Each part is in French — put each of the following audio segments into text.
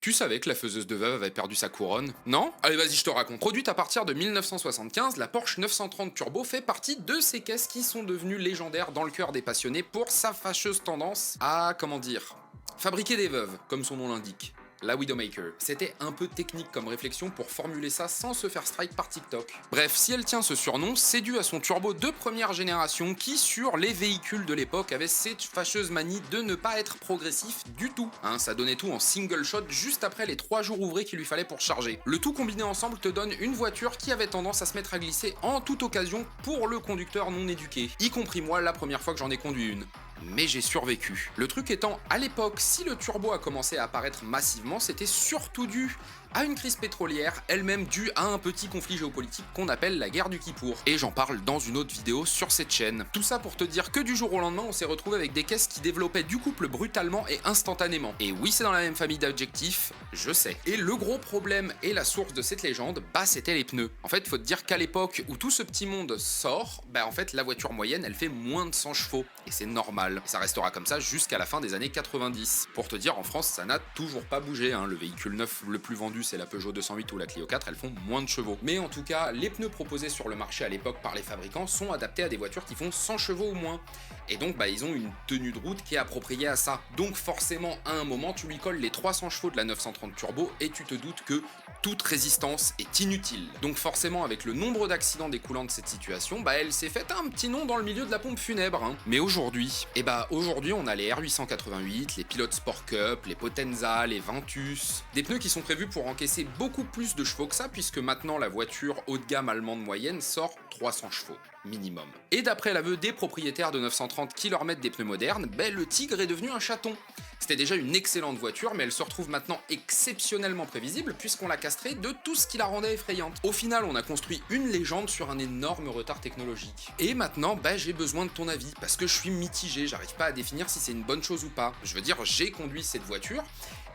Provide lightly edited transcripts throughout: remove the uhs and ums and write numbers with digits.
Tu savais que la faiseuse de veuve avait perdu sa couronne? Non? Allez, vas-y, je te raconte. Produite à partir de 1975, la Porsche 930 Turbo fait partie de ces caisses qui sont devenues légendaires dans le cœur des passionnés pour sa fâcheuse tendance à, comment dire, fabriquer des veuves, comme son nom l'indique. La Widowmaker. C'était un peu technique comme réflexion pour formuler ça sans se faire strike par TikTok. Bref, si elle tient ce surnom, c'est dû à son turbo de première génération qui, sur les véhicules de l'époque, avait cette fâcheuse manie de ne pas être progressif du tout. Hein, ça donnait tout en single shot juste après les 3 jours ouvrés qu'il lui fallait pour charger. Le tout combiné ensemble te donne une voiture qui avait tendance à se mettre à glisser en toute occasion pour le conducteur non éduqué. Y compris moi la première fois que j'en ai conduit une. Mais j'ai survécu. Le truc étant, à l'époque, si le turbo a commencé à apparaître massivement, c'était surtout dû à une crise pétrolière, elle-même due à un petit conflit géopolitique qu'on appelle la guerre du Kippour. Et j'en parle dans une autre vidéo sur cette chaîne. Tout ça pour te dire que du jour au lendemain, on s'est retrouvé avec des caisses qui développaient du couple brutalement et instantanément. Et oui, c'est dans la même famille d'adjectifs, je sais. Et le gros problème et la source de cette légende, bah c'était les pneus. En fait, faut te dire qu'à l'époque où tout ce petit monde sort, bah en fait la voiture moyenne, elle fait moins de 100 chevaux. Et c'est normal. Et ça restera comme ça jusqu'à la fin des années 90. Pour te dire, en France, ça n'a toujours pas bougé. Hein. Le véhicule neuf le plus vendu, c'est la Peugeot 208 ou la Clio 4, elles font moins de chevaux. Mais en tout cas, les pneus proposés sur le marché à l'époque par les fabricants sont adaptés à des voitures qui font 100 chevaux ou moins. Et donc, bah, ils ont une tenue de route qui est appropriée à ça. Donc forcément, à un moment, tu lui colles les 300 chevaux de la 930 Turbo et tu te doutes que toute résistance est inutile. Donc forcément, avec le nombre d'accidents découlant de cette situation, bah, elle s'est faite un petit nom dans le milieu de la pompe funèbre. Hein. Mais aujourd'hui, aujourd'hui, on a les R888, les Pilot Sport Cup, les Potenza, les Ventus, des pneus qui sont prévus pour encaisser beaucoup plus de chevaux que ça, puisque maintenant la voiture haut de gamme allemande moyenne sort 300 chevaux minimum. Et d'après l'aveu des propriétaires de 930 qui leur mettent des pneus modernes, le Tigre est devenu un chaton. C'était déjà une excellente voiture, mais elle se retrouve maintenant exceptionnellement prévisible puisqu'on l'a castrée de tout ce qui la rendait effrayante. Au final, on a construit une légende sur un énorme retard technologique. Et maintenant, j'ai besoin de ton avis, parce que je suis mitigé, j'arrive pas à définir si c'est une bonne chose ou pas. Je veux dire, j'ai conduit cette voiture,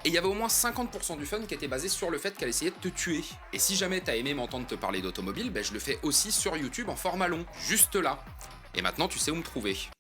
et il y avait au moins 50% du fun qui était basé sur le fait qu'elle essayait de te tuer. Et si jamais t'as aimé m'entendre te parler d'automobile, je le fais aussi sur YouTube en format long, juste là. Et maintenant tu sais où me trouver.